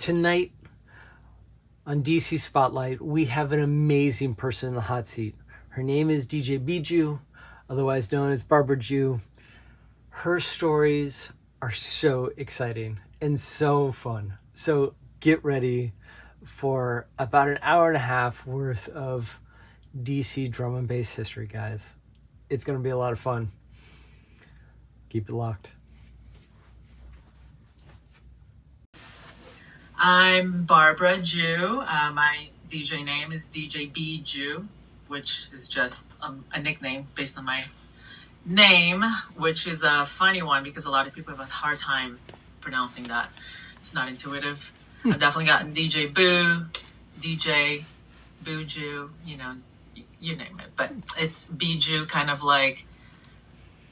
tonight on DC Spotlight, we have an amazing person in the hot seat. Her name is DJ Bjoo, otherwise known as Barbara Jew. Her stories are so exciting and so fun. So get ready for about an hour and a half worth of DC drum and bass history, guys. It's going to be a lot of fun. Keep it locked. I'm Barbara Jew. My DJ name is DJ Bjoo, which is just a nickname based on my name, which is a funny one because a lot of people have a hard time pronouncing that. It's not intuitive. I've definitely gotten DJ Boo, DJ Bjoo, you name it. But it's Bjoo, kind of like,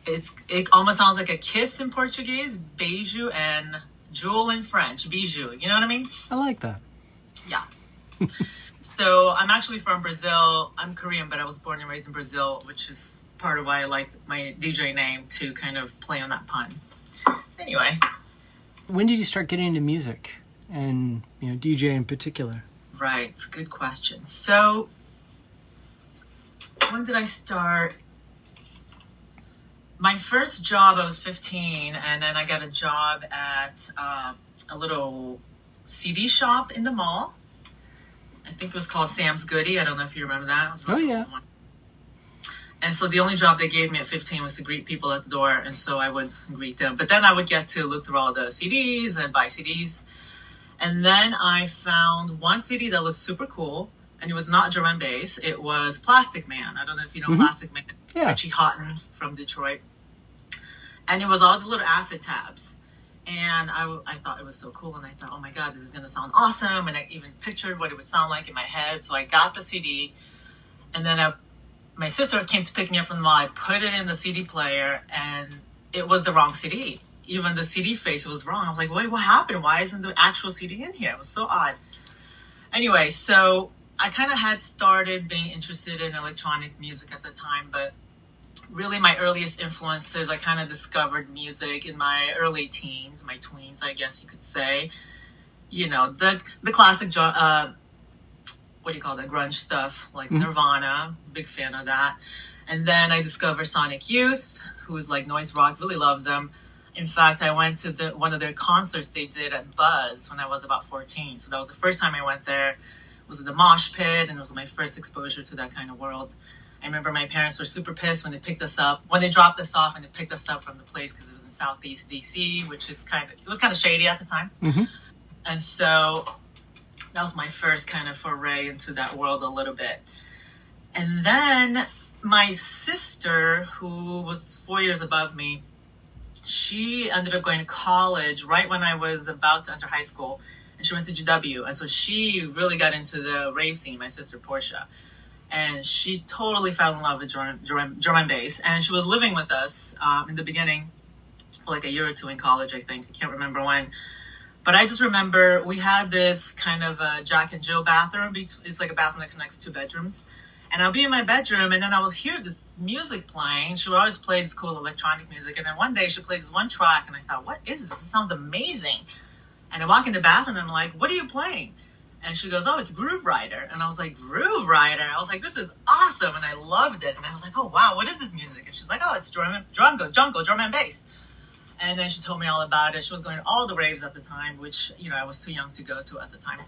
it almost sounds like a kiss in Portuguese, Beijo, and jewel in French, bijou. You know what I mean? I like that. Yeah. So I'm actually from Brazil. I'm Korean, but I was born and raised in Brazil, which is part of why I like my DJ name to kind of play on that pun. Anyway. When did you start getting into music and, DJ in particular? Right. It's a good question. So when did I start? My first job, I was 15, and then I got a job at a little CD shop in the mall. I think it was called Sam's Goody. I don't know if you remember that. Oh, yeah. And so the only job they gave me at 15 was to greet people at the door, and so I would greet them. But then I would get to look through all the CDs and buy CDs. And then I found one CD that looked super cool, and it was not drum and bass. It was Plastic Man. I don't know if you know Plastic Man. Yeah. Richie Houghton from Detroit. And it was all the little acid tabs. And I thought it was so cool. And I thought, oh my God, this is going to sound awesome. And I even pictured what it would sound like in my head. So I got the CD. And then my sister came to pick me up from the mall. I put it in the CD player. And it was the wrong CD. Even the CD face was wrong. I'm like, wait, what happened? Why isn't the actual CD in here? It was so odd. Anyway, so I kind of had started being interested in electronic music at the time. But really my earliest influences, I kind of discovered music in my early teens, my tweens, I guess you could say. The classic, what do you call that, grunge stuff, like Nirvana, big fan of that. And then I discovered Sonic Youth, who is like noise rock, really love them. In fact, I went to one of their concerts they did at Buzz when I was about 14. So that was the first time I went there. It was in the mosh pit, and it was my first exposure to that kind of world. I remember my parents were super pissed when they dropped us off and they picked us up from the place because it was in Southeast DC, which is it was kind of shady at the time. Mm-hmm. And so that was my first kind of foray into that world a little bit. And then my sister, who was 4 years above me, she ended up going to college right when I was about to enter high school, and she went to GW. And so she really got into the rave scene, my sister Portia. And she totally fell in love with drum and bass. And she was living with us in the beginning for like a year or two in college, I think. I can't remember when. But I just remember we had this kind of Jack and Jill bathroom. It's like a bathroom that connects two bedrooms. And I'll be in my bedroom, and then I will hear this music playing. She would always play this cool electronic music. And then one day she played this one track, and I thought, what is this? This sounds amazing. And I walk in the bathroom, and I'm like, what are you playing? And she goes, oh, it's Groove Rider. And I was like, Groove Rider? I was like, this is awesome. And I loved it. And I was like, oh, wow, what is this music? And she's like, oh, it's jungle, drum and bass. And then she told me all about it. She was going to all the raves at the time, which, I was too young to go to at the time.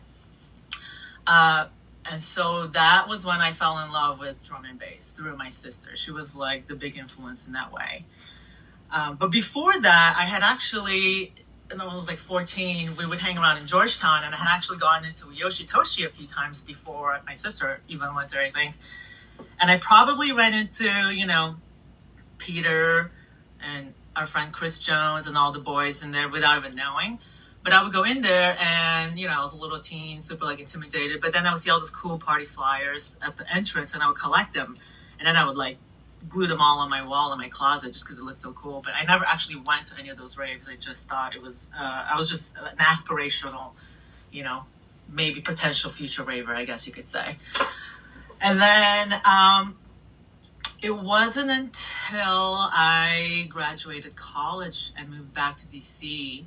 And so that was when I fell in love with drum and bass through my sister. She was like the big influence in that way. But before that, I had actually, when I was like 14, we would hang around in Georgetown, and I had actually gone into Yoshitoshi a few times before my sister even went there, I think. And I probably ran into, Peter and our friend Chris Jones and all the boys in there without even knowing. But I would go in there and, I was a little teen, super like intimidated. But then I would see all those cool party flyers at the entrance, and I would collect them. And then I would like glue them all on my wall in my closet just because it looked so cool. But I never actually went to any of those raves. I just thought it was, I was just an aspirational, maybe potential future raver, I guess you could say. And then it wasn't until I graduated college and moved back to DC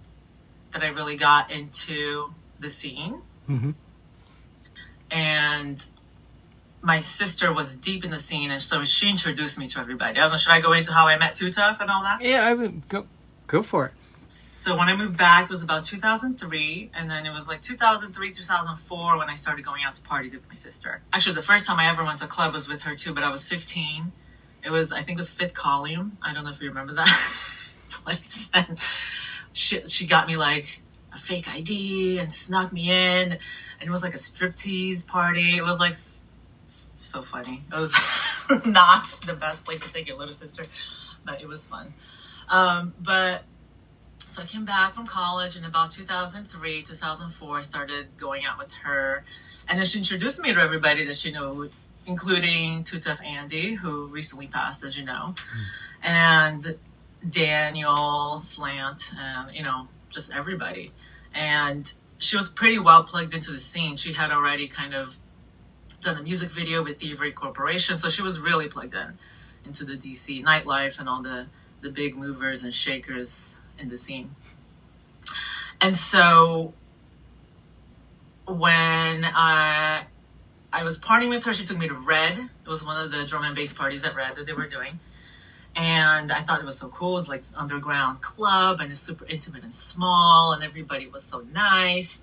that I really got into the scene. Mm-hmm. And my sister was deep in the scene, and so she introduced me to everybody. I don't know, should I go into how I met Too Tough and all that? Yeah, I would go for it. So when I moved back, it was about 2003, and then it was like 2003, 2004 when I started going out to parties with my sister. Actually, the first time I ever went to a club was with her too, but I was 15. I think it was Fifth Column. I don't know if you remember that place. And she got me like a fake ID and snuck me in, and it was like a striptease party. It was like so funny. It was not the best place to take your little sister, but it was fun. So I came back from college in about 2003, 2004. I started going out with her. And then she introduced me to everybody that she knew, including Too Tough Andy, who recently passed, as you know, and Daniel, Slant, and, just everybody. And she was pretty well plugged into the scene. She had already kind of done a music video with Thievery Corporation. So she was really plugged into the DC nightlife and all the big movers and shakers in the scene. And so when I was partying with her, she took me to Red. It was one of the drum and bass parties at Red that they were doing. And I thought it was so cool. It was like this underground club, and it's super intimate and small, and everybody was so nice.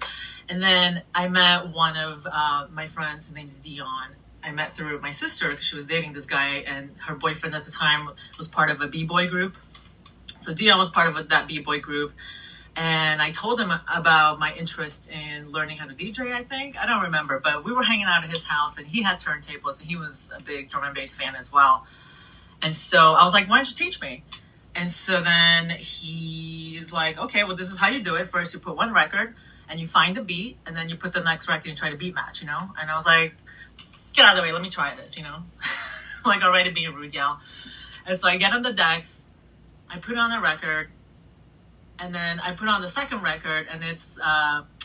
And then I met one of my friends. His name's Dion. I met through my sister because she was dating this guy, and her boyfriend at the time was part of a b-boy group. So Dion was part of that b-boy group. And I told him about my interest in learning how to DJ, I think. I don't remember, but we were hanging out at his house, and he had turntables, and he was a big drum and bass fan as well. And so I was like, why don't you teach me? And so then he's like, okay, well, this is how you do it. First, you put one record, and you find a beat, and then you put the next record and try to beat match, And I was like, get out of the way, let me try this, Like already being a rude gal. And so I get on the decks, I put on a record, and then I put on the second record, and it's,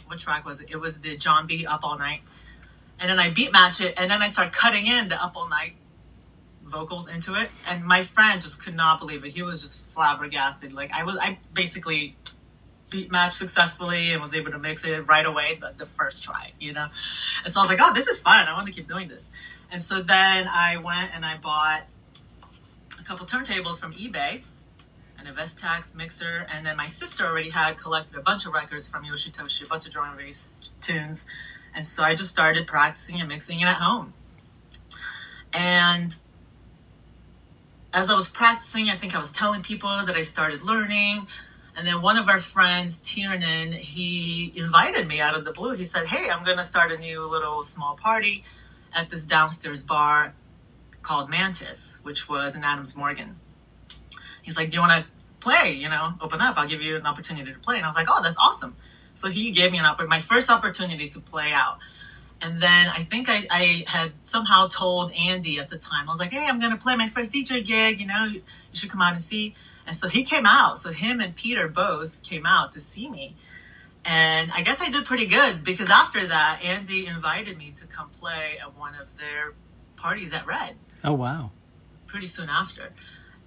what track was it? It was the John B. Up All Night. And then I beat match it, and then I start cutting in the Up All Night vocals into it. And my friend just could not believe it. He was just flabbergasted. Like I basically beat match successfully and was able to mix it right away, the first try, And so I was like, oh, this is fun. I want to keep doing this. And so then I went and I bought a couple turntables from eBay, and a Vestax mixer, and then my sister already had collected a bunch of records from Yoshitoshi, a bunch of drum and bass tunes, and so I just started practicing and mixing it at home. And as I was practicing, I think I was telling people that I started learning, and then one of our friends, Tiernan, he invited me out of the blue. He said, hey, I'm going to start a new little small party at this downstairs bar called Mantis, which was in Adams Morgan. He's like, do you want to play, open up? I'll give you an opportunity to play. And I was like, oh, that's awesome. So he gave me my first opportunity to play out. And then I think I had somehow told Andy at the time, I was like, hey, I'm going to play my first DJ gig, you should come out and see. And so he came out. So him and Peter both came out to see me. And I guess I did pretty good, because after that, Andy invited me to come play at one of their parties at Red. Oh, wow. Pretty soon after.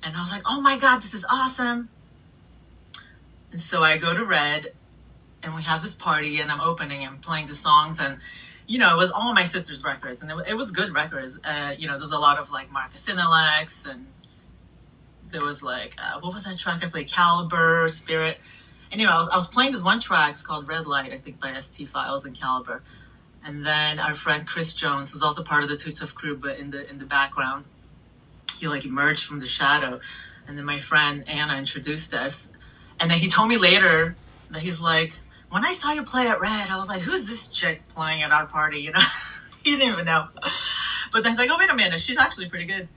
And I was like, oh my God, this is awesome. And so I go to Red, and we have this party, and I'm opening and playing the songs. And, it was all my sister's records, and it was good records. There's a lot of like Marcus Alex, and there was like, what was that track I played? Caliber, Spirit. Anyway, I was playing this one track. It's called Red Light, I think, by ST Files and Caliber. And then our friend Chris Jones, who's also part of the Too Tough crew, but in the background, he like emerged from the shadow. And then my friend Anna introduced us. And then he told me later that he's like, when I saw you play at Red, I was like, who's this chick playing at our party? He didn't even know. But then he's like, oh, wait a minute, she's actually pretty good.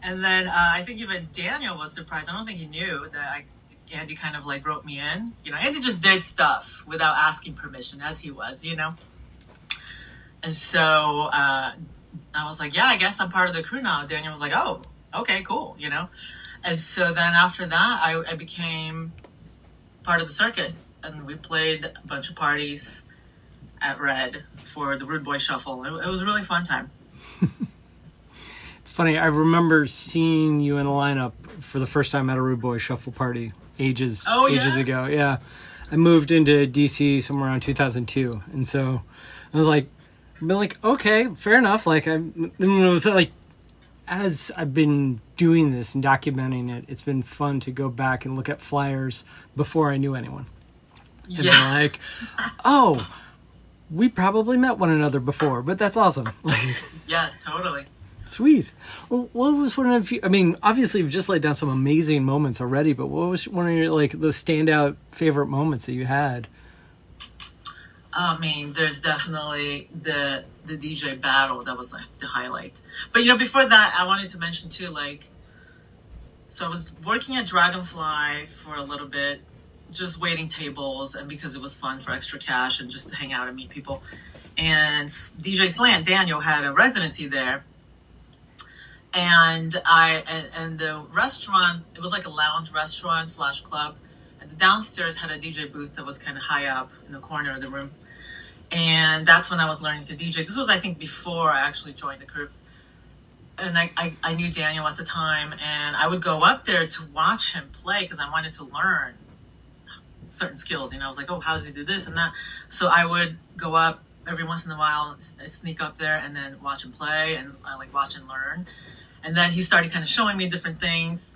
And then I think even Daniel was surprised. I don't think he knew that Andy kind of like wrote me in. Andy just did stuff without asking permission, as he was, And so I was like, yeah, I guess I'm part of the crew now. Daniel was like, oh, okay, cool, And so then after that, I became part of the circuit. And we played a bunch of parties at Red for the Rude Boy Shuffle. It was a really fun time. It's funny, I remember seeing you in a lineup for the first time at a Rude Boy Shuffle party ages ago. Yeah. I moved into DC somewhere around 2002, and so I was like, okay, fair enough. Like it was like, as I've been doing this and documenting it, it's been fun to go back and look at flyers before I knew anyone, and be like, oh, we probably met one another before, but that's awesome. Yes, totally. Sweet. Well, what was one of you? I mean, obviously, you've just laid down some amazing moments already, but what was one of your those standout favorite moments that you had? I mean, there's definitely the DJ battle that was like the highlight. But before that, I wanted to mention too, so I was working at Dragonfly for a little bit, just waiting tables, and because it was fun for extra cash and just to hang out and meet people. And DJ Slant Daniel had a residency there. And the restaurant, it was like a lounge restaurant / club. And the downstairs had a DJ booth that was kind of high up in the corner of the room. And that's when I was learning to DJ. This was, I think, before I actually joined the group. And I knew Daniel at the time. And I would go up there to watch him play because I wanted to learn certain skills. I was like, oh, how does he do this and that? So I would go up every once in a while, sneak up there and then watch him play, and I watch and learn. And then he started kind of showing me different things.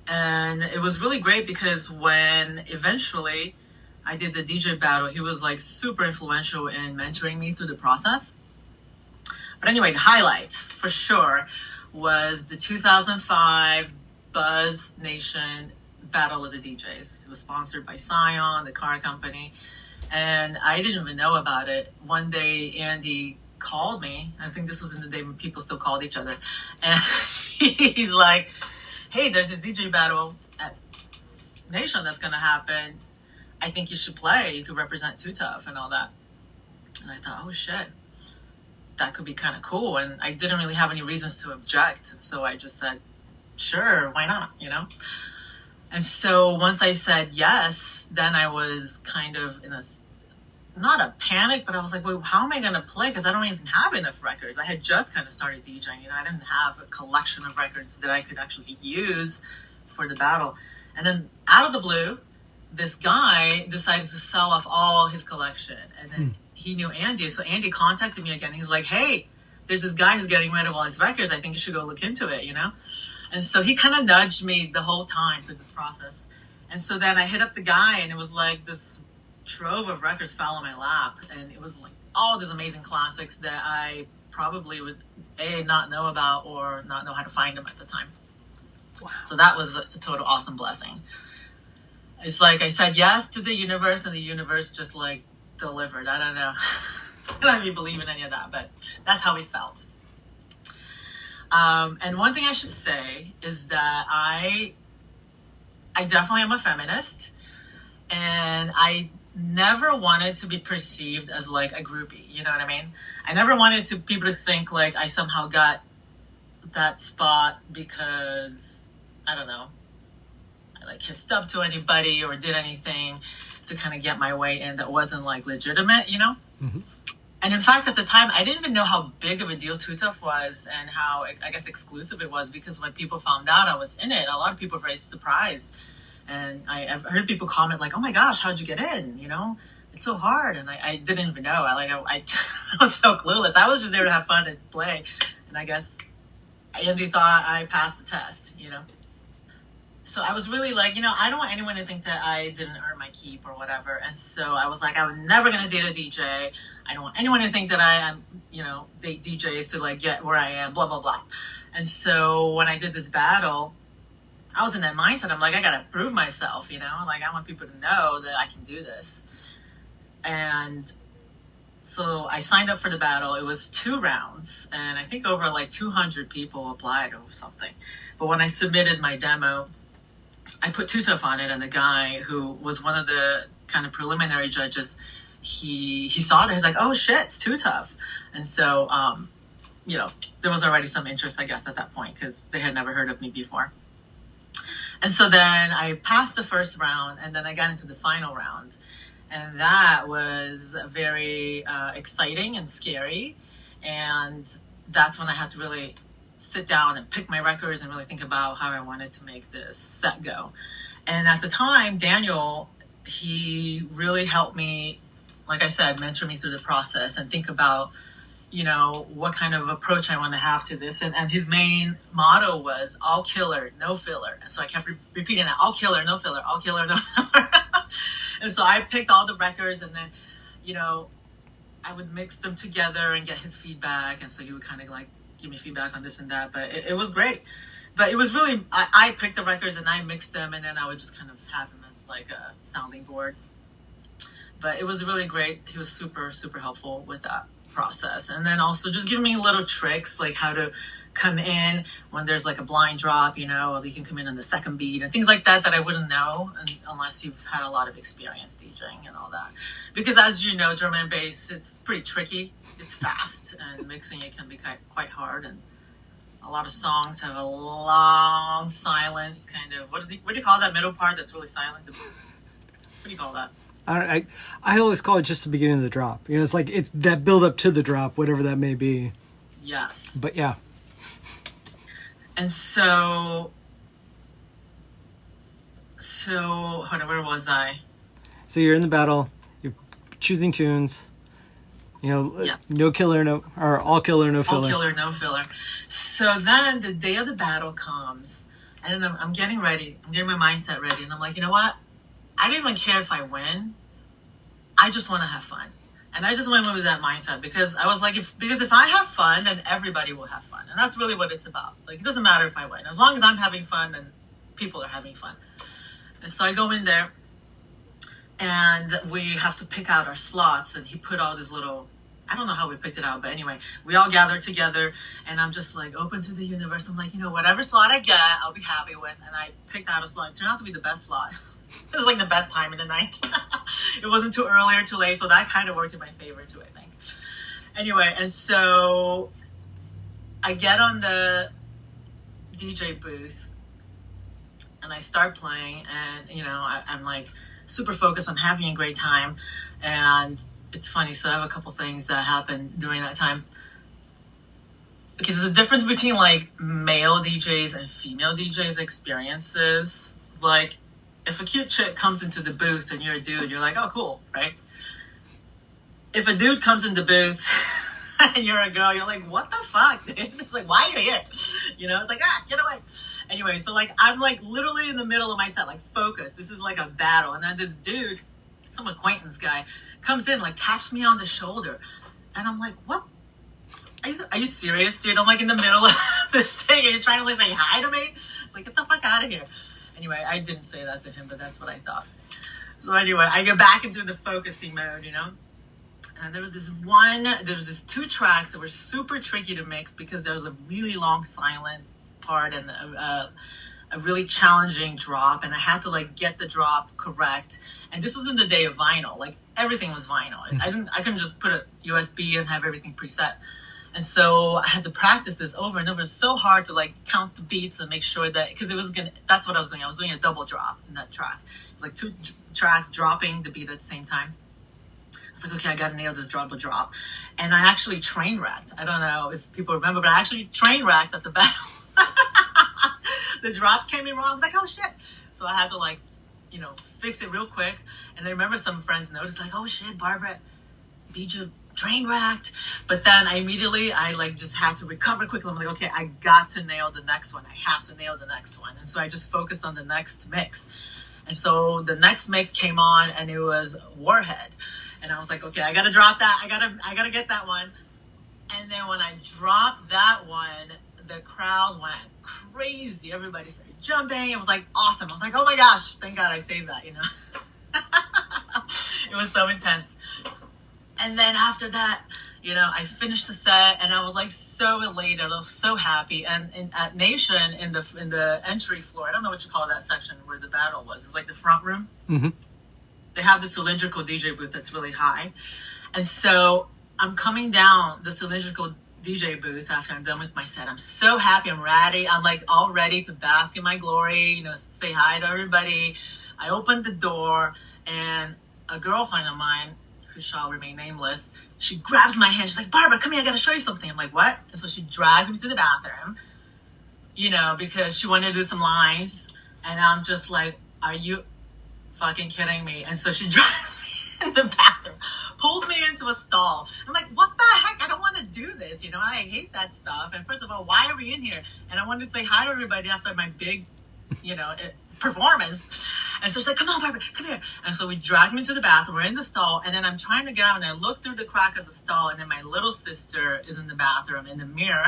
And it was really great because when eventually I did the DJ battle, he was super influential in mentoring me through the process. But anyway, the highlight for sure was the 2005 Buzz Nation Battle of the DJs. It was sponsored by Scion, the car company. And I didn't even know about it. One day, Andy called me. I think this was in the day when people still called each other. And he's like, hey, there's this DJ battle at Nation that's going to happen. I think you should play. You could represent Too Tough and all that. And I thought, oh, shit. That could be kind of cool. And I didn't really have any reasons to object. So I just said, sure, why not, And so once I said yes, then I was kind of in not a panic, but I was like, well, how am I going to play? Because I don't even have enough records. I had just kind of started DJing. I didn't have a collection of records that I could actually use for the battle. And then out of the blue, this guy decided to sell off all his collection. And then he knew Andy. So Andy contacted me again. He's like, hey, there's this guy who's getting rid of all his records. I think you should go look into it, And so he kind of nudged me the whole time through this process. And so then I hit up the guy, and it was like this trove of records fell on my lap. And it was all these amazing classics that I probably would, not know about or not know how to find them at the time. Wow. So that was a total awesome blessing. It's like I said yes to the universe, and the universe just delivered. I don't know. I don't even believe in any of that, but that's how it felt. And one thing I should say is that I definitely am a feminist, and I never wanted to be perceived as a groupie. You know what I mean? I never wanted people to think I somehow got that spot because, I don't know, I kissed up to anybody or did anything to kind of get my way in that wasn't legitimate, Mm-hmm. And in fact, at the time, I didn't even know how big of a deal Too Tough was and how, I guess, exclusive it was, because when people found out I was in it, a lot of people were very surprised. And I've heard people comment oh my gosh, how'd you get in? It's so hard. And I didn't even know. I was so clueless. I was just there to have fun and play. And I guess Andy thought I passed the test, So I was really I don't want anyone to think that I didn't earn my keep or whatever. And so I was I'm never going to date a DJ. I don't want anyone to think that I am, date DJs to get where I am, blah, blah, blah. And so when I did this battle, I was in that mindset. I'm I got to prove myself, I want people to know that I can do this. And so I signed up for the battle. It was 2 rounds, and I think over 200 people applied or something. But when I submitted my demo, I put Too Tough on it, and the guy who was one of the kind of preliminary judges, he saw that. He's like, oh shit, it's Too Tough. And so, there was already some interest, I guess, at that point, because they had never heard of me before. And so then I passed the first round, and then I got into the final round. And that was very exciting and scary. And that's when I had to really sit down and pick my records and really think about how I wanted to make this set go. And at the time, Daniel he really helped me, like I said, mentor me through the process and think about, you know, what kind of approach I want to have to this. And his main motto was all killer, no filler. And so I kept repeating that, all killer, no filler, all killer, no filler. And so I picked all the records, and then, you know, I would mix them together and get his feedback. And so he would kind of like give me feedback on this and that. But it was great. But it was really, I picked the records and I mixed them, and then I would just kind of have him as like a sounding board. But it was really great. He was super, super helpful with that process. And then also just giving me little tricks, like how to come in when there's like a blind drop, you know, or you can come in on the second beat and things like that I wouldn't know unless you've had a lot of experience DJing and all that. Because as you know, drum and bass, it's pretty tricky. It's fast, and mixing it can be quite hard. And a lot of songs have a long silence, kind of. What do you call that middle part that's really silent? What do you call that? I always call it just the beginning of the drop. You know, it's like it's that build up to the drop, whatever that may be. Yes. But yeah. And so hold on, where was I? So you're in the battle, you're choosing tunes, you know, yeah. No killer, no, or all killer, no filler. All killer, no filler. So then the day of the battle comes, and then I'm getting ready. I'm getting my mindset ready, and I'm like, you know what? I don't even care if I win. I just want to have fun. And I just went with that mindset because I was like, if I have fun, then everybody will have fun. And that's really what it's about. Like, it doesn't matter if I win. As long as I'm having fun, then people are having fun. And so I go in there, and we have to pick out our slots. And he put all this little, I don't know how we picked it out, but anyway, we all gathered together, and I'm just like, open to the universe. I'm like, you know, whatever slot I get, I'll be happy with. And I picked out a slot. It turned out to be the best slot. It was like the best time in the night. It wasn't too early or too late, so that kind of worked in my favor too, I think. Anyway, and so I get on the DJ booth and I start playing, and you know, I'm like super focused on having a great time. And it's funny, so I have a couple things that happened during that time. Okay, there's a difference between like male DJs and female DJs experiences. Like, if a cute chick comes into the booth and you're a dude, you're like, oh, cool, right? If a dude comes in the booth and you're a girl, you're like, what the fuck, dude? It's like, why are you here? You know, it's like, get away. Anyway, so like, I'm like literally in the middle of my set, like focused. This is like a battle. And then this dude, some acquaintance guy, comes in, like taps me on the shoulder. And I'm like, what? Are you serious, dude? I'm like in the middle of this thing and you're trying to like say hi to me? It's like, get the fuck out of here. Anyway, I didn't say that to him, but that's what I thought. So anyway, I get back into the focusing mode, you know? And there was this 2 tracks that were super tricky to mix because there was a really long silent part and a really challenging drop. And I had to like get the drop correct. And this was in the day of vinyl. Like everything was vinyl. I couldn't just put a USB and have everything preset. And so I had to practice this over and over. It's so hard to like count the beats and make sure that, because that's what I was doing. I was doing a double drop in that track. It was like 2 tracks dropping the beat at the same time. I was like, okay, I got to nail this double drop. And I actually train wrecked. I don't know if people remember, but I actually train wrecked at the battle. The drops came in wrong. I was like, oh shit. So I had to like, you know, fix it real quick. And I remember some friends noticed like, oh shit, Barbara, Bjoo train wrecked. But then I like just had to recover quickly. I'm like, okay, I got to nail the next one. I have to nail the next one. And so I just focused on the next mix. And so the next mix came on and it was Warhead. And I was like, okay, I gotta drop that. I gotta get that one. And then when I dropped that one, the crowd went crazy. Everybody started jumping. It was like awesome. I was like, oh my gosh, thank God I saved that, you know. It was so intense. And then after that, you know, I finished the set and I was like so elated. I was so happy. And at Nation in the entry floor, I don't know what you call that section where the battle was. It was like the front room. Mm-hmm. They have the cylindrical DJ booth that's really high. And so I'm coming down the cylindrical DJ booth after I'm done with my set. I'm so happy. I'm ready. I'm like all ready to bask in my glory, you know, say hi to everybody. I opened the door and a girlfriend of mine, who shall remain nameless, she grabs my hand. She's like, Barbara, come here. I got to show you something. I'm like, what? And so she drags me to the bathroom, you know, because she wanted to do some lines. And I'm just like, are you fucking kidding me? And so she drives me in the bathroom, pulls me into a stall. I'm like, what the heck? I don't want to do this. You know, I hate that stuff. And first of all, why are we in here? And I wanted to say hi to everybody after my big, performance. And so she's like, come on, Barbara, come here. And so we dragged me to the bathroom. We're in the stall. And then I'm trying to get out. And I look through the crack of the stall. And then my little sister is in the bathroom in the mirror.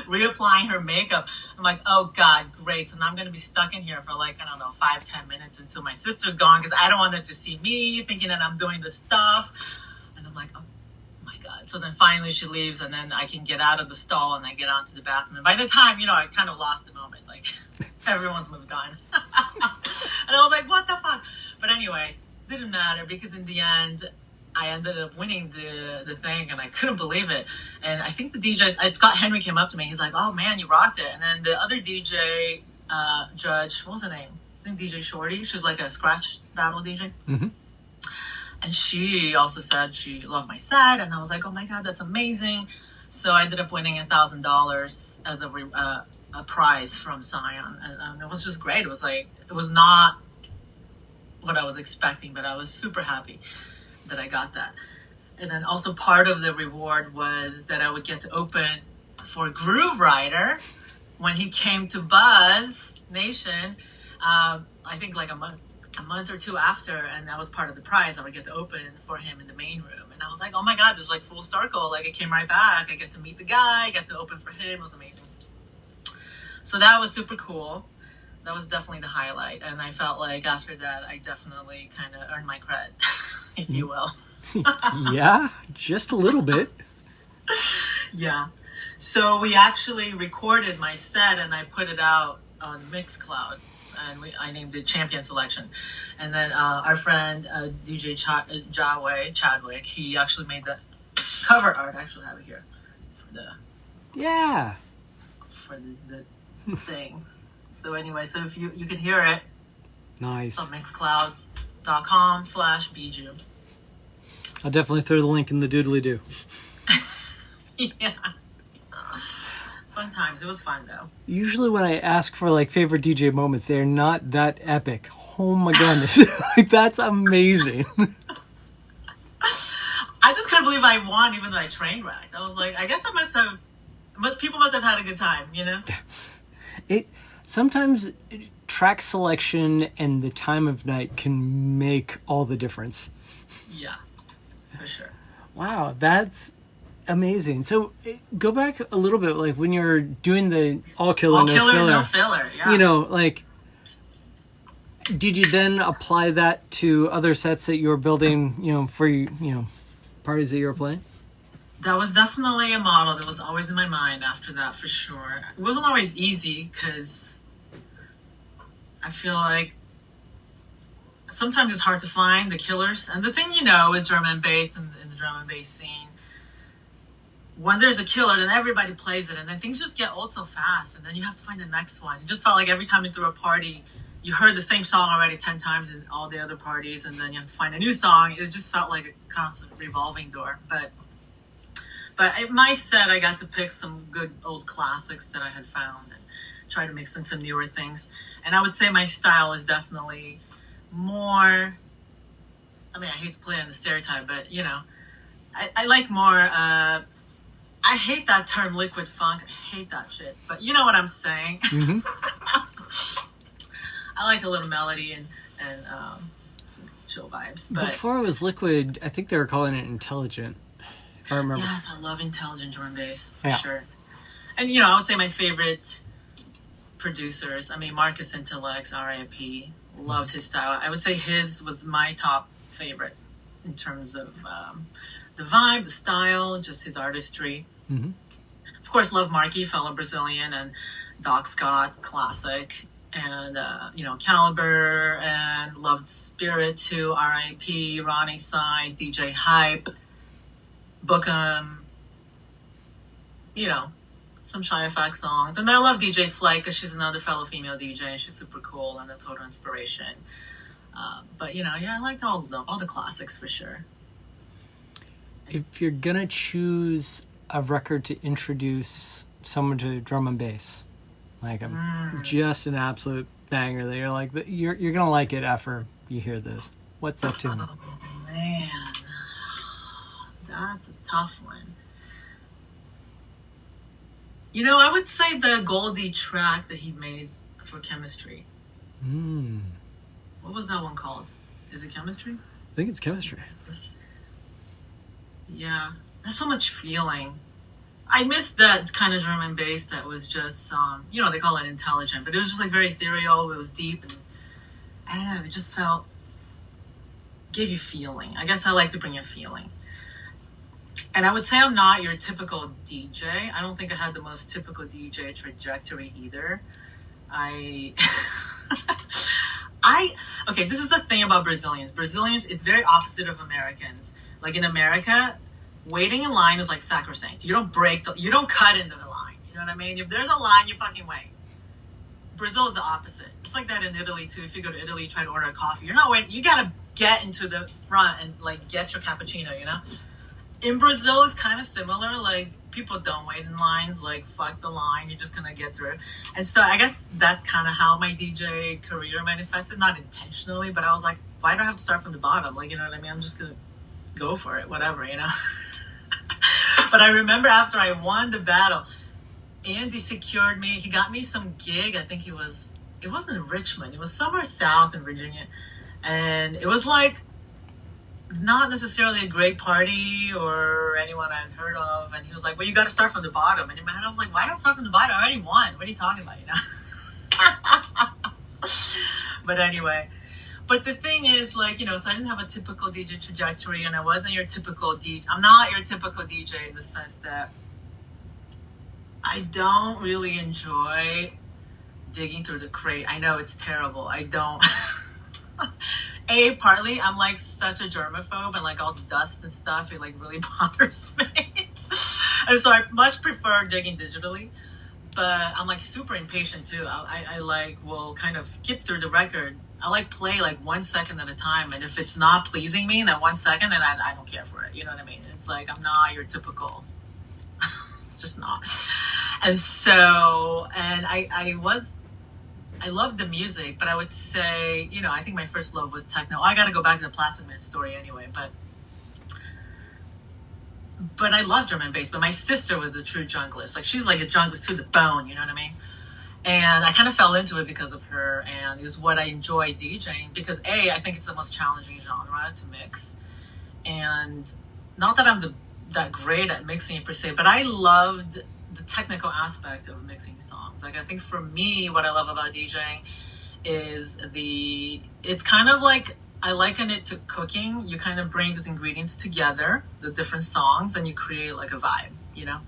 Reapplying her makeup. I'm like, oh God, great. So now I'm going to be stuck in here for 5-10 minutes until my sister's gone, because I don't want them to see me thinking that I'm doing the stuff. And I'm like, oh my God. So then finally she leaves, and then I can get out of the stall and I get onto the bathroom. And by the time, I kind of lost the moment. Like, everyone's moved on. And I was like, what the fuck? But anyway, didn't matter, because in the end, I ended up winning the thing, and I couldn't believe it. And I think the DJ, Scott Henry, came up to me. He's like, oh man, you rocked it. And then the other DJ judge, what was her name? His name DJ Shorty. She's like a scratch battle DJ. Mm-hmm. And she also said she loved my set. And I was like, oh my God, that's amazing. So I ended up winning $1,000 as a prize from Scion. And it was just great. It was not what I was expecting, but I was super happy that I got that. And then also part of the reward was that I would get to open for Groove Rider when he came to Buzz Nation. I think like a month or two after, and that was part of the prize. I would get to open for him in the main room. And I was like, oh my God, this is like full circle. Like, it came right back. I get to meet the guy, I get to open for him. It was amazing. So that was super cool. That was definitely the highlight. And I felt like after that, I definitely kind of earned my cred, if you will. Yeah, just a little bit. Yeah. So we actually recorded my set, and I put it out on Mixcloud, and I named it Champion Selection. And then our friend DJ Chadwick, he actually made the cover art. I actually have it here for the thing. So anyway, so if you can hear it, nice. On mixcloud.com/Bjoo. I'll definitely throw the link in the doodly-doo. Yeah. Fun times. It was fun, though. Usually when I ask for like favorite DJ moments, they're not that epic. Oh my goodness. Like, that's amazing. I just couldn't believe I won, even though I train wrecked. I was like, I guess people must have had a good time, Sometimes track selection and the time of night can make all the difference. Yeah, for sure. Wow, that's amazing. So go back a little bit, like when you're doing the all killer, no filler. Yeah. Did you then apply that to other sets that you were building, for parties that you were playing? That was definitely a model that was always in my mind after that, for sure. It wasn't always easy, because I feel like sometimes it's hard to find the killers. And the thing, with drum and bass and in the drum and bass scene, when there's a killer, then everybody plays it, and then things just get old so fast, and then you have to find the next one. It just felt like every time you threw a party, you heard the same song already 10 times in all the other parties, and then you have to find a new song. It just felt like a constant revolving door. But at my set, I got to pick some good old classics that I had found and try to mix in some newer things. And I would say my style is definitely more, I hate to play on the stereotype, but, I like more, I hate that term liquid funk. I hate that shit. But you know what I'm saying. Mm-hmm. I like a little melody and some chill vibes. But before it was liquid, I think they were calling it intelligent. If I remember. Yes, I love intelligent drum and bass, for sure. And, I would say my favorite producers, Marcus Intellects, R.I.P., loved his style. I would say his was my top favorite in terms of the vibe, the style, just his artistry. Mm-hmm. Of course, love Marky, fellow Brazilian, and Doc Scott, classic. And, Caliber, and loved Spirit too, R.I.P., Ronnie Size, DJ Hype, Bookham, some Shy Effect songs. And I love DJ Flight, because she's another fellow female DJ, and she's super cool and a total inspiration. But, I liked all the classics for sure. If you're going to choose a record to introduce someone to drum and bass, like just an absolute banger that you're like, you're gonna like it after you hear this? What's that tune? Oh man, that's a tough one. You know, I would say the Goldie track that he made for Chemistry. What was that one called? Is it Chemistry? I think it's Chemistry. Yeah, there's so much feeling. I missed that kind of drum and bass that was just, you know, they call it intelligent, but it was just like very ethereal. It was deep, and I don't know, it just gave you feeling. I guess I like to bring you feeling. And I would say I'm not your typical DJ. I don't think I had the most typical DJ trajectory either. Okay, this is the thing about Brazilians. Brazilians, it's very opposite of Americans. Like in America, waiting in line is like sacrosanct. You don't you don't cut into the line. You know what I mean? If there's a line, you fucking wait. Brazil is the opposite. It's like that in Italy too. If you go to Italy, try to order a coffee. You're not waiting. You gotta get into the front and like get your cappuccino, you know? In Brazil, it's kind of similar. Like, people don't wait in lines. Like, fuck the line. You're just going to get through. And so I guess that's kind of how my DJ career manifested. Not intentionally, but I was like, why do I have to start from the bottom? Like, you know what I mean? I'm just going to go for it. Whatever, you know? But I remember after I won the battle, Andy secured me. He got me some gig. I think it wasn't in Richmond. It was somewhere south in Virginia. And it was like, not necessarily a great party or anyone I'd heard of. And he was like, well, you got to start from the bottom. And in my head, I was like, why do I start from the bottom? I already won. What are you talking about, you know? But anyway, but the thing is, like, you know, so I didn't have a typical DJ trajectory, and I wasn't your typical DJ. I'm not your typical DJ in the sense that I don't really enjoy digging through the crate. I know it's terrible. I don't. Partly I'm like such a germaphobe, and like all the dust and stuff, it like really bothers me. And so I much prefer digging digitally, but I'm like super impatient too. I like will kind of skip through the record. I like play like 1 second at a time, and if it's not pleasing me in that 1 second, then I don't care for it. You know what I mean? It's like I'm not your typical. It's just not. And so, and I love the music, but I would say, you know, I think my first love was techno. I got to go back to the Plastic Man story anyway, but I love drum and bass. But my sister was a true junglist. Like, she's like a junglist to the bone, you know what I mean? And I kind of fell into it because of her, and it was what I enjoy DJing because I think it's the most challenging genre to mix. And not that I'm that great at mixing it per se, but I loved the technical aspect of mixing songs. Like, I think for me, what I love about DJing is it's kind of like, I liken it to cooking. You kind of bring these ingredients together, the different songs, and you create like a vibe, you know?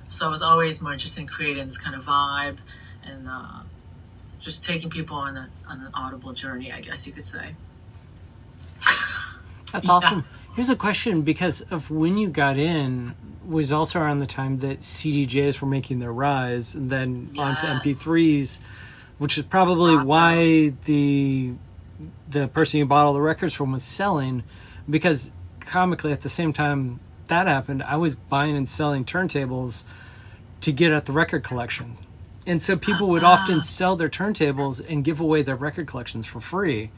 So I was always more interested in creating this kind of vibe and just taking people on an audible journey, I guess you could say. That's awesome. Here's a question, because of when you got in was also around the time that CDJs were making their rise, and then onto MP3s, which is probably why the person you bought all the records from was selling, because comically at the same time that happened, I was buying and selling turntables to get at the record collection. And so people would often sell their turntables and give away their record collections for free.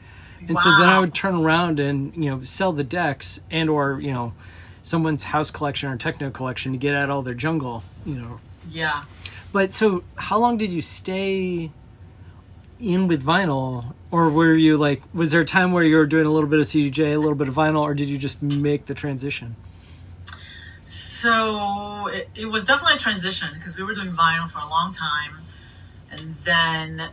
And so then I would turn around and, you know, sell the decks and or, you know, someone's house collection or techno collection to get at all their jungle, you know. Yeah. But so how long did you stay in with vinyl? Or were you like, was there a time where you were doing a little bit of CDJ, a little bit of vinyl, or did you just make the transition? So it was definitely a transition because we were doing vinyl for a long time. And then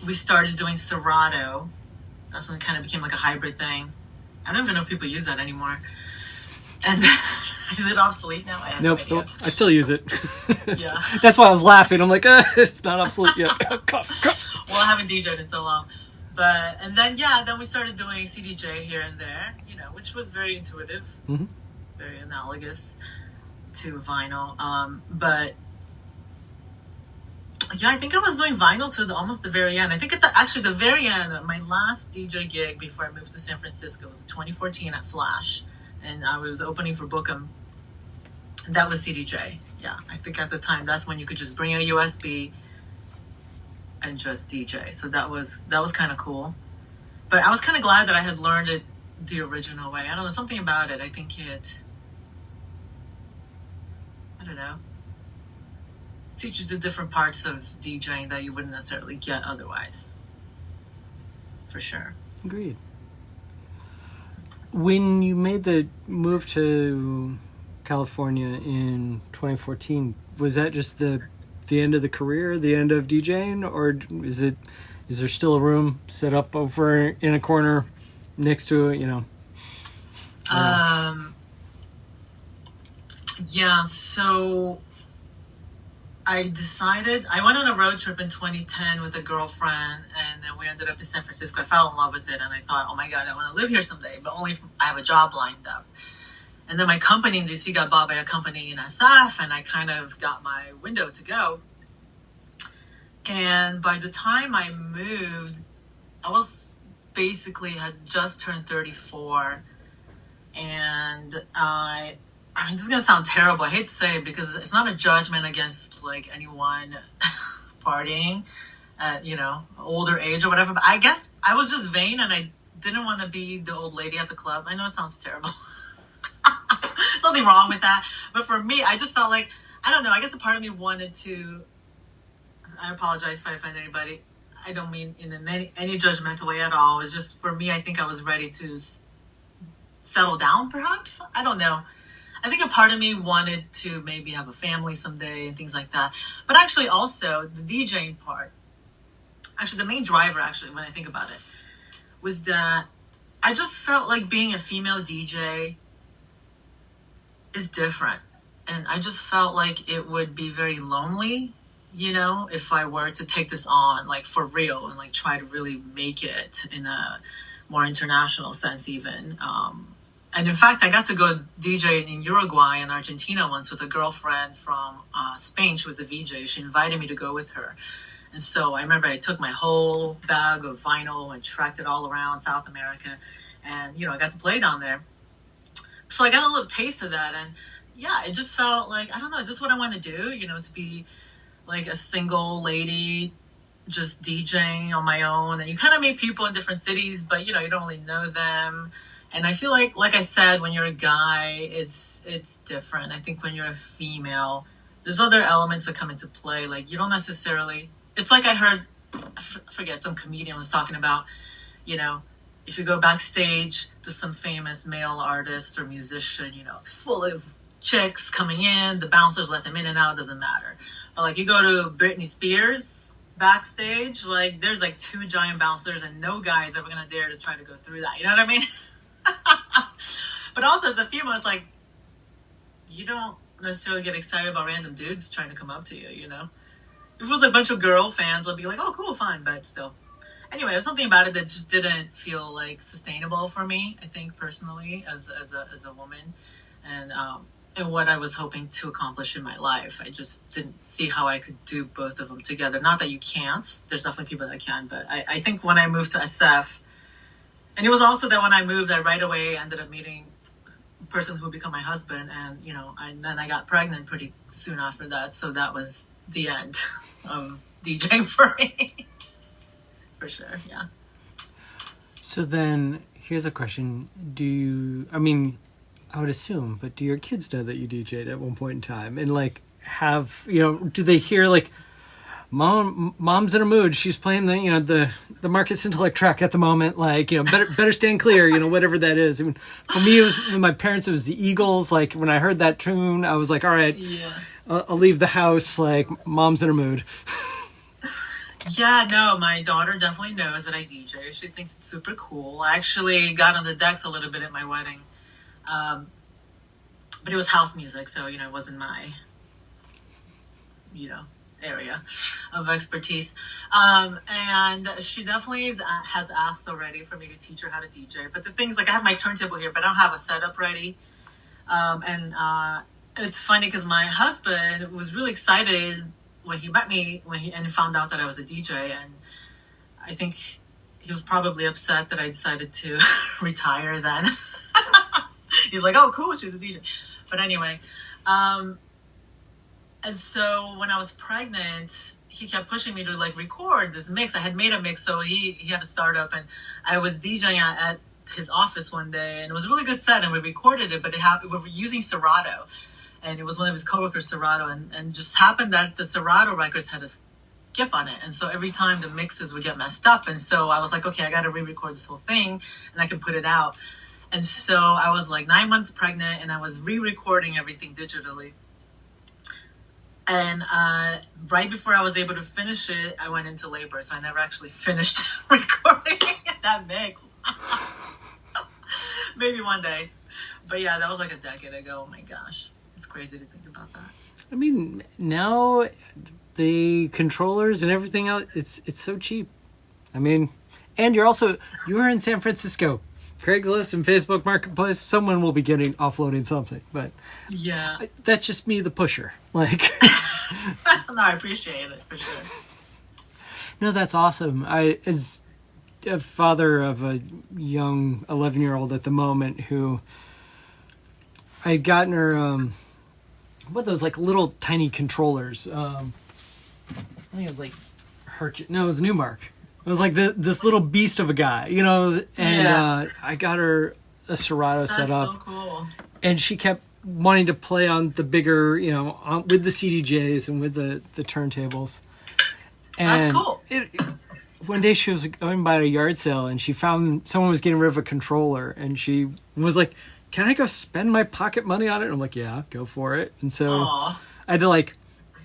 we started doing Serato. That's when it kind of became like a hybrid thing. I don't even know if people use that anymore. And is it obsolete now? Nope. I still use it. Yeah. That's why I was laughing. I'm like, it's not obsolete yet. Cough. Well, I haven't DJed in so long. And then we started doing CDJ here and there, you know, which was very intuitive, very analogous to vinyl. But yeah, I think I was doing vinyl to almost the very end. I think at the very end, my last DJ gig before I moved to San Francisco was 2014 at Flash, and I was opening for Bookham. That was CDJ. Yeah, I think at the time that's when you could just bring a USB and just DJ. So that was kind of cool. But I was kind of glad that I had learned it the original way. I don't know, something about it. I think I don't know, teaches you different parts of DJing that you wouldn't necessarily get otherwise. For sure. Agreed. When you made the move to California in 2014, was that just the end of the career, the end of DJing, or is there still a room set up over in a corner next to it, Yeah, so I went on a road trip in 2010 with a girlfriend, and then we ended up in San Francisco. I fell in love with it, and I thought, oh my God, I want to live here someday, but only if I have a job lined up. And then my company in DC got bought by a company in SF, and I kind of got my window to go. And by the time I moved, I was basically had just turned 34, and I mean, this is going to sound terrible. I hate to say it because it's not a judgment against like anyone partying at, older age or whatever. But I guess I was just vain and I didn't want to be the old lady at the club. I know it sounds terrible. There's nothing wrong with that. But for me, I just felt like, I don't know, I guess a part of me wanted to, I apologize if I offend anybody. I don't mean in any judgmental way at all. It's just for me, I think I was ready to settle down perhaps. I don't know. I think a part of me wanted to maybe have a family someday and things like that. But actually also the DJing part, actually the main driver actually when I think about it, was that I just felt like being a female DJ is different. And I just felt like it would be very lonely, if I were to take this on like for real and like try to really make it in a more international sense even. And in fact, I got to go DJ in Uruguay and Argentina once with a girlfriend from Spain. She was a VJ. She invited me to go with her. And so I remember I took my whole bag of vinyl and tracked it all around South America. And, I got to play down there. So I got a little taste of that. And yeah, it just felt like, I don't know, is this what I want to do? To be like a single lady just DJing on my own. And you kind of meet people in different cities, but, you don't really know them. And I feel like I said, when you're a guy, it's different. I think when you're a female, there's other elements that come into play. Like you don't necessarily, it's like I heard, I forget, some comedian was talking about, if you go backstage to some famous male artist or musician, it's full of chicks coming in, the bouncers let them in and out, doesn't matter. But like you go to Britney Spears backstage, like there's like 2 giant bouncers and no guy is ever going to dare to try to go through that. You know what I mean? But also as a female, it's like you don't necessarily get excited about random dudes trying to come up to you, If it was a bunch of girl fans, I'd be like, oh, cool, fine, but still. Anyway, there's something about it that just didn't feel like sustainable for me, I think, personally, as a woman. And what I was hoping to accomplish in my life. I just didn't see how I could do both of them together. Not that you can't. There's definitely people that can, but I think when I moved to SF, and it was also that when I moved, I right away ended up meeting a person who would become my husband. And, and then I got pregnant pretty soon after that. So that was the end of DJing for me. For sure, yeah. So then, here's a question. I would assume, but do your kids know that you DJ'd at one point in time? And, do they hear, mom's in a mood. She's playing the Marcus Intellect track at the moment. Better stand clear. Whatever that is. I mean, for me, it was with my parents. It was the Eagles. Like when I heard that tune, I was like, all right, yeah. I'll leave the house. Like mom's in a mood. Yeah, no, my daughter definitely knows that I DJ. She thinks it's super cool. I actually got on the decks a little bit at my wedding, but it was house music, so it wasn't my area of expertise. And she definitely has asked already for me to teach her how to DJ. But the things, I have my turntable here, but I don't have a setup ready. And it's funny because my husband was really excited when he met me and found out that I was a DJ. And I think he was probably upset that I decided to retire then. He's like, oh, cool, she's a DJ. But anyway, and so when I was pregnant, he kept pushing me to like record this mix. I had made a mix, so he had to start up, and I was DJing at his office one day, and it was a really good set, and we recorded it, but it happened, we were using Serato, and it was one of his coworkers, Serato, and just happened that the Serato records had a skip on it, and so every time the mixes would get messed up, and so I was like, okay, I got to re-record this whole thing, and I can put it out. And so I was like 9 months pregnant, and I was re-recording everything digitally. And right before I was able to finish it, I went into labor, so I never actually finished recording that mix. Maybe one day. But yeah, that was like a decade ago. Oh my gosh. It's crazy to think about that. I mean, now the controllers and everything else, it's so cheap. I mean, and you're in San Francisco. Craigslist and Facebook Marketplace, someone will be offloading something. But yeah, that's just me, the pusher. Like, no, I appreciate it for sure. No, that's awesome. As a father of a young 11-year-old at the moment who I had gotten her those like little tiny controllers. I think it was like it was Newmark. It was like this little beast of a guy, you know, and I got her a Serato set up. That's so cool. And she kept wanting to play on the bigger, you know, with the CDJs and with the turntables. And that's cool. One day she was going by at a yard sale and she found someone was getting rid of a controller and she was like, can I go spend my pocket money on it? And I'm like, yeah, go for it. And so I had to like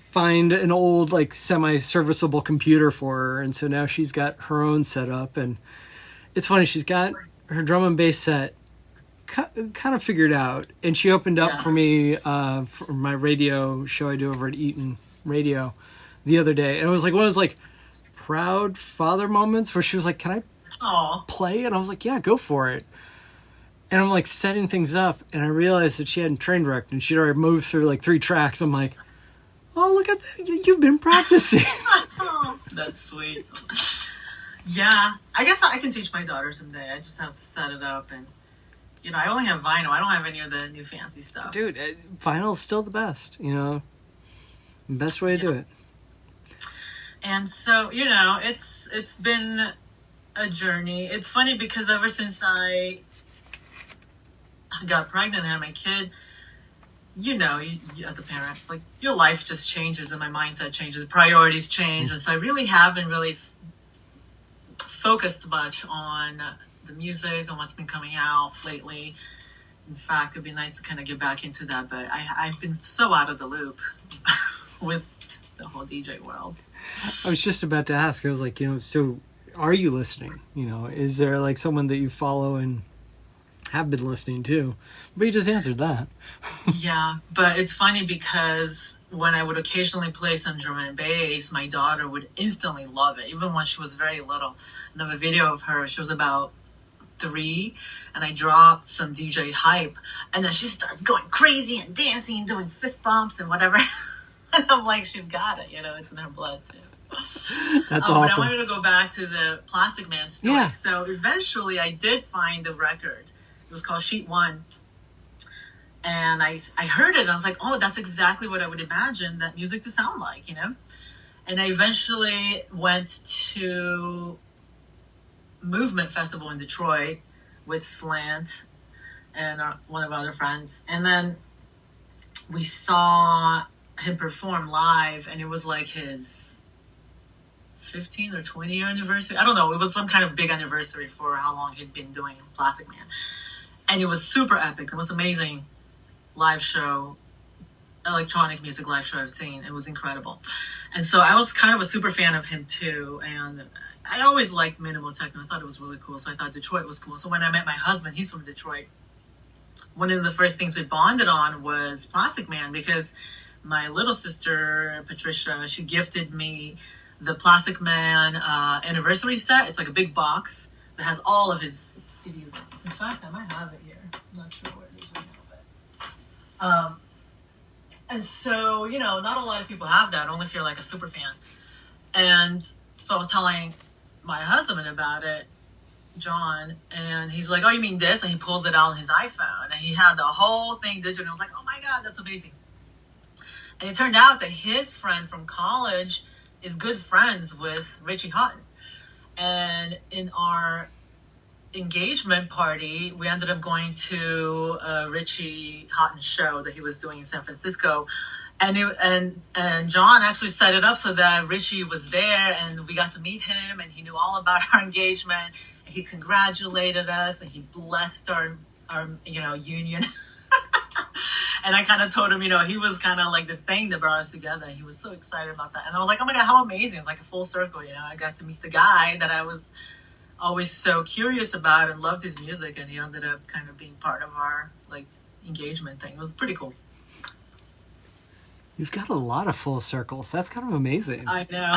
find an old like semi-serviceable computer for her. And so now she's got her own setup. And it's funny, she's got her drum and bass set kind of figured out. And she opened up for me for my radio show I do over at Eaton Radio the other day. And it was like one of those like proud father moments where she was like, can I play? And I was like, yeah, go for it. And I'm like setting things up and I realized that she hadn't train wrecked and she'd already moved through like 3 tracks. I'm like, oh, look at that. You've been practicing. That's sweet. Yeah. I guess I can teach my daughter someday. I just have to set it up and, you know, I only have vinyl. I don't have any of the new fancy stuff. Dude, vinyl's still the best, you know. Best way to do it. And so, you know, it's been a journey. It's funny because ever since I got pregnant and had my kid, you know, you, as a parent, like your life just changes and my mindset changes, priorities change. And so I really haven't really focused much on the music and what's been coming out lately. In fact, it'd be nice to kind of get back into that, but I've been so out of the loop with the whole DJ world. I was just about to ask, I was like, you know, so are you listening? You know, is there like someone that you follow and have been listening to? But you just answered that. Yeah, but it's funny because when I would occasionally play some drum and bass, my daughter would instantly love it, even when she was very little. And I have a video of her, she was about 3, and I dropped some DJ hype, and then she starts going crazy and dancing and doing fist bumps and whatever. And I'm like, she's got it, you know, it's in her blood too. That's awesome. But I wanted to go back to the Plastic Man story. Yeah. So eventually I did find the record. It was called Sheet 1. And I heard it and I was like, oh, that's exactly what I would imagine that music to sound like, you know? And I eventually went to Movement Festival in Detroit with Slant and one of our other friends. And then we saw him perform live, and it was like his 15 or 20 year anniversary. I don't know. It was some kind of big anniversary for how long he'd been doing Plastic Man. And it was super epic. It was amazing live show, electronic music live show I've seen. It was incredible. And so I was kind of a super fan of him too. And I always liked minimal techno. I thought it was really cool. So I thought Detroit was cool. So when I met my husband, he's from Detroit. One of the first things we bonded on was Plastic Man, because my little sister, Patricia, she gifted me the Plastic Man anniversary set. It's like a big box that has all of his CDs. In fact, I might have it here. I'm not sure where it is right now. But, and so, you know, not a lot of people have that, only if you're like a super fan. And so I was telling my husband about it, John, and he's like, oh, you mean this? And he pulls it out on his iPhone. And he had the whole thing digital. And I was like, oh my God, that's amazing. And it turned out that his friend from college is good friends with Richie Houghton. And in our engagement party, we ended up going to a Richie Houghton show that he was doing in San Francisco. And John actually set it up so that Richie was there, and we got to meet him, and he knew all about our engagement. And he congratulated us, and he blessed our union. And I kind of told him, he was kind of like the thing that brought us together. He was so excited about that. And I was like, oh my God, how amazing. It's like a full circle, I got to meet the guy that I was always so curious about and loved his music. And he ended up kind of being part of our like engagement thing. It was pretty cool. You've got a lot of full circles. That's kind of amazing. I know.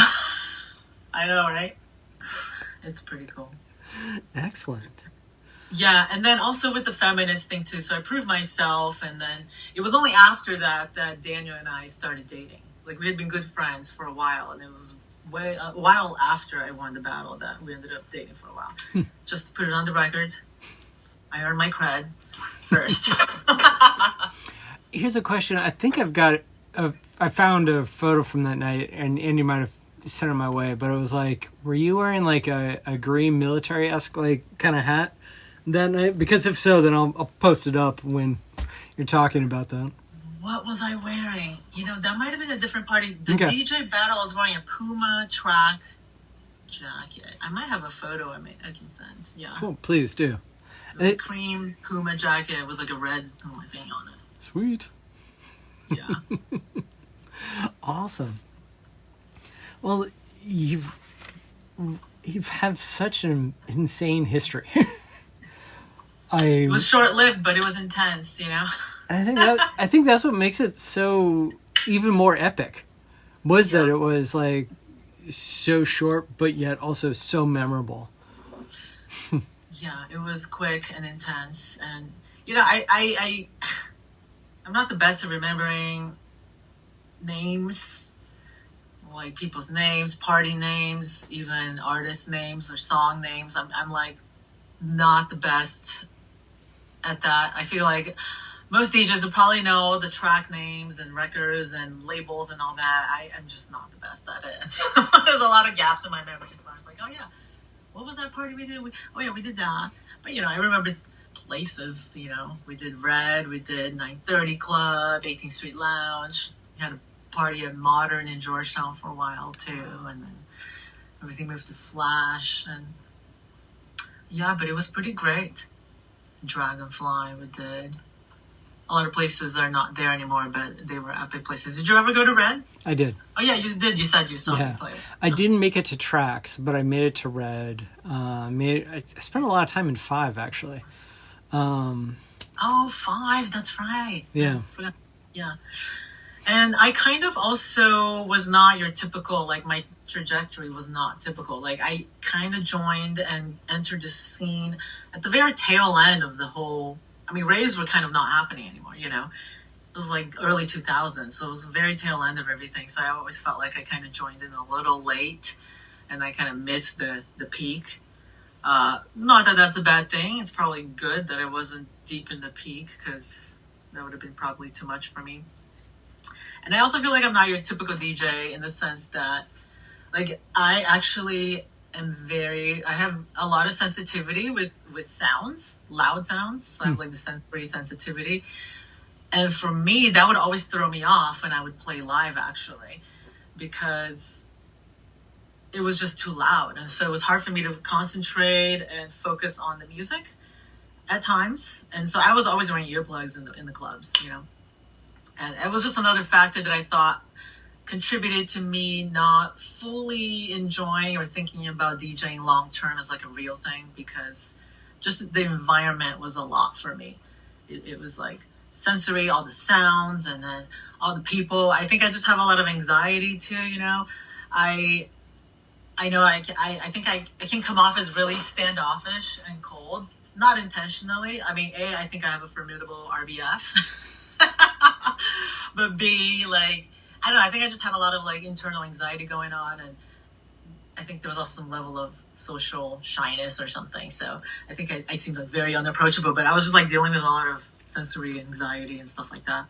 I know, right? It's pretty cool. Excellent. Yeah, and then also with the feminist thing too. So I proved myself, and then it was only after that Daniel and I started dating. Like we had been good friends for a while, and it was a while after I won the battle that we ended up dating for a while. Just to put it on the record, I earned my cred first. Here's a question. I think I found a photo from that night, and Andy might have sent it my way, but it was like, were you wearing like a green military-esque like kind of hat that night? Because if so, then I'll post it up when you're talking about that. What was I wearing? That might have been a different party. The Okay. DJ Battle, I was wearing a Puma track jacket. I might have a photo I can send. Yeah. Cool. Please do. It was a cream Puma jacket with like a red Puma thing on it. Sweet. Yeah. Awesome. Well, you've had such an insane history. It was short-lived, but it was intense, I think that's what makes it so even more epic. That it was like so short, but yet also so memorable. Yeah, it was quick and intense, and I'm not the best at remembering names, like people's names, party names, even artist names or song names. I'm like not the best at that. I feel like most DJs would probably know the track names and records and labels and all that. I am just not the best at it. There's a lot of gaps in my memory as far as like, oh yeah, what was that party we did? We did that. But I remember places, we did Red, we did 930 Club, 18th Street Lounge. We had a party at Modern in Georgetown for a while too, and then everything moved to Flash, and yeah, but it was pretty great. Dragonfly we did. A lot of places are not there anymore, but they were epic places. Did you ever go to Red? I did. Oh yeah, you did. You said you saw me play it. I didn't make it to Tracks, but I made it to Red. I spent a lot of time in 5 actually. 5, that's right. Yeah. Yeah. And I kind of also was not your typical, like my trajectory was not typical. Like I kind of joined and entered the scene at the very tail end of the whole, raves were kind of not happening anymore, It was like early 2000s, so it was the very tail end of everything. So I always felt like I kind of joined in a little late, and I kind of missed the peak. Not that that's a bad thing. It's probably good that I wasn't deep in the peak, because that would have been probably too much for me. And I also feel like I'm not your typical DJ in the sense that, like, I actually I have a lot of sensitivity with sounds, loud sounds. So I have like the sensory sensitivity. And for me, that would always throw me off when I would play live, actually, because it was just too loud. And so it was hard for me to concentrate and focus on the music at times. And so I was always wearing earplugs in the clubs, And it was just another factor that I thought contributed to me not fully enjoying or thinking about DJing long term as like a real thing, because just the environment was a lot for me. It was like sensory, all the sounds, and then all the people. I think I just have a lot of anxiety too, I know I think I can come off as really standoffish and cold, not intentionally. I think I have a formidable RBF. But B, like, I don't know, I think I just had a lot of like internal anxiety going on, and I think there was also some level of social shyness or something. So I think I seemed like very unapproachable, but I was just like dealing with a lot of sensory anxiety and stuff like that.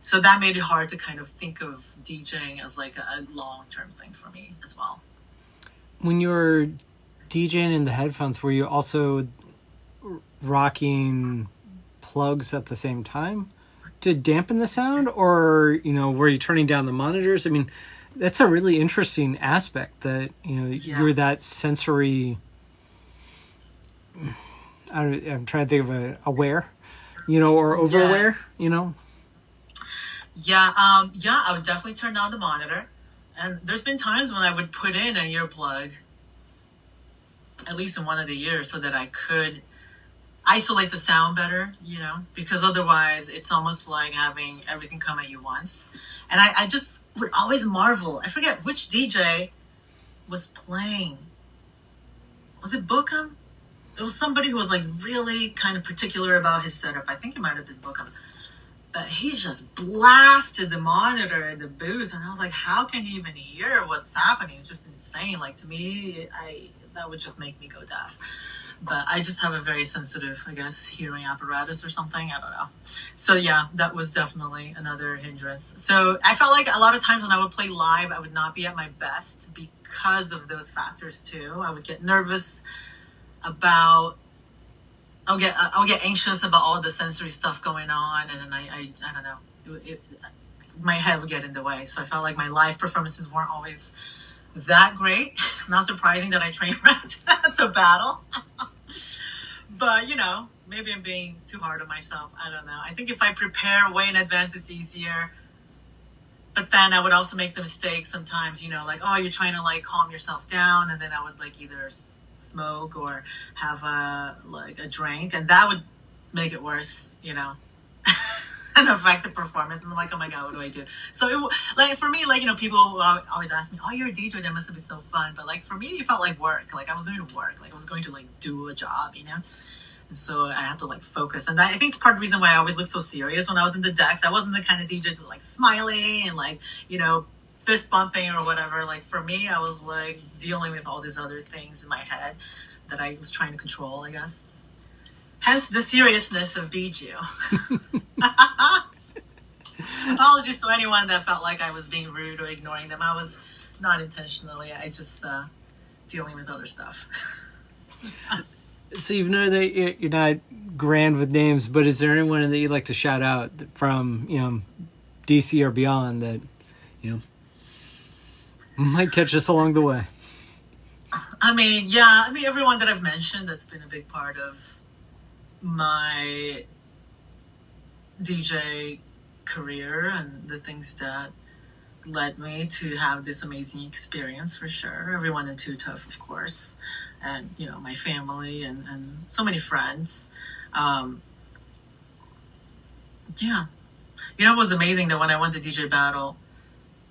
So that made it hard to kind of think of DJing as like a long-term thing for me as well. When you were DJing in the headphones, were you also rocking plugs at the same time to dampen the sound, or were you turning down the monitors? I mean, that's a really interesting aspect that you're that sensory. I'm trying to think of aware, or over aware, Yeah, I would definitely turn down the monitor, and there's been times when I would put in an earplug, at least in one of the years, so that I could isolate the sound better, because otherwise it's almost like having everything come at you once. And I just would always marvel. I forget which DJ was playing. Was it Bookham? It was somebody who was like really kind of particular about his setup. I think it might have been Bookham. But he just blasted the monitor in the booth, and I was like, how can he even hear what's happening? It's just insane. Like, to me, that would just make me go deaf. But I just have a very sensitive, I guess, hearing apparatus or something. I don't know. So yeah, that was definitely another hindrance. So I felt like a lot of times when I would play live, I would not be at my best because of those factors too. I would get nervous about, I'll get anxious about all the sensory stuff going on, and then I don't know, my head would get in the way. So I felt like my live performances weren't always that great. Not surprising that I train wrecked at the battle. But maybe I'm being too hard on myself. I don't know. I think if I prepare way in advance, it's easier. But then I would also make the mistake sometimes, like, oh, you're trying to like calm yourself down, and then I would like either smoke or have a drink, and that would make it worse, and affect the performance. And I'm like, oh my god, what do I do? So for me, people always ask me, oh, you're a DJ, that must have been so fun. But like for me, it felt like work. Like I was going to work, like I was going to like do a job, and so I had to like focus. And I think it's part of the reason why I always looked so serious when I was in the decks. I wasn't the kind of DJ to like smiling and like fist bumping or whatever. Like for me, I was like dealing with all these other things in my head that I was trying to control, I guess. Hence the seriousness of Bjoo. Apologies to anyone that felt like I was being rude or ignoring them. I was not intentionally. I just dealing with other stuff. So you've known that you're not grand with names, but is there anyone that you'd like to shout out from DC or beyond that might catch us along the way? I mean, everyone that I've mentioned, that's been a big part of my DJ career and the things that led me to have this amazing experience, for sure. Everyone in Too Tough, of course, and my family and so many friends. It was amazing that when I went to DJ Battle,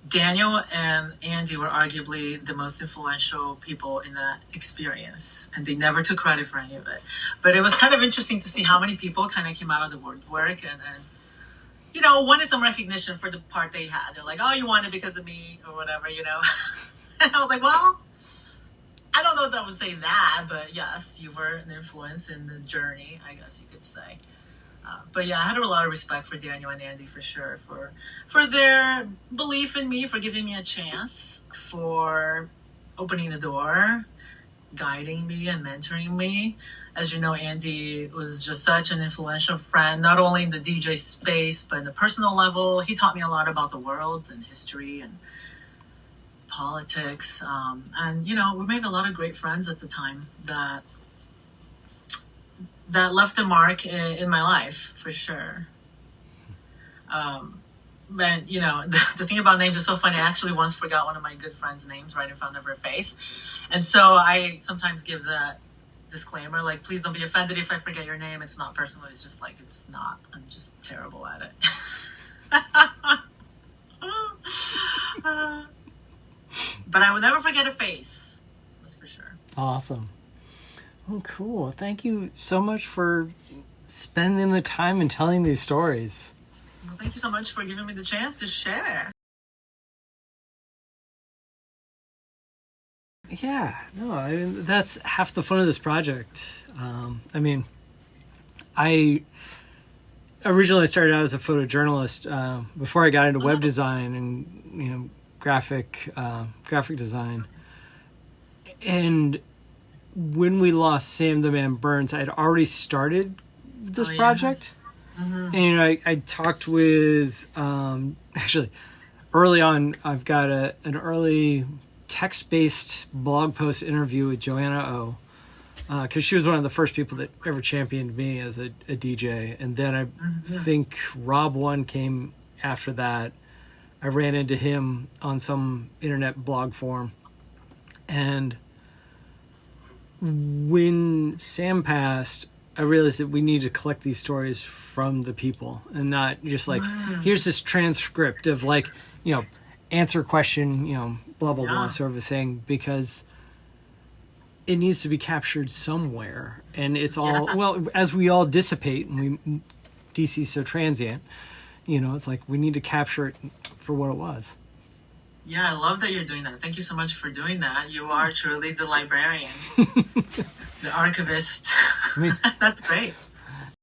Daniel and Andy were arguably the most influential people in that experience, and they never took credit for any of it. But it was kind of interesting to see how many people kind of came out of the woodwork and wanted some recognition for the part they had. They're like, oh, you won it because of me or whatever, And I was like, well, I don't know if I would say that, but yes, you were an influence in the journey, I guess you could say. But yeah, I had a lot of respect for Daniel and Andy, for sure, for their belief in me, for giving me a chance, for opening the door, guiding me and mentoring me. As you know, Andy was just such an influential friend, not only in the DJ space, but in the personal level. He taught me a lot about the world and history and politics. And we made a lot of great friends at the time that left a mark in my life, for sure. But, the thing about names is so funny. I actually once forgot one of my good friend's names right in front of her face. And so I sometimes give that disclaimer, like, please don't be offended if I forget your name. It's not personal. It's just like, it's not. I'm just terrible at it. But I will never forget a face. That's for sure. Awesome. Oh, cool. Thank you so much for spending the time and telling these stories. Well, thank you so much for giving me the chance to share. Yeah, no, I mean, that's half the fun of this project. I originally I started out as a photojournalist before I got into web design and graphic design. And when we lost Sam the Man Burns, I had already started this project. Mm-hmm. And I talked with actually early on. I've got an early text-based blog post interview with Joanna O. Because she was one of the first people that ever championed me as a DJ. And then I think Rob One came after that. I ran into him on some internet blog forum. And when Sam passed, I realized that we need to collect these stories from the people and not just like, here's this transcript of like, answer question, blah, blah, blah sort of a thing, because it needs to be captured somewhere. And it's all, well, as we all dissipate and DC's so transient, it's like we need to capture it for what it was. Yeah, I love that you're doing that. Thank you so much for doing that. You are truly the librarian, the archivist. That's great.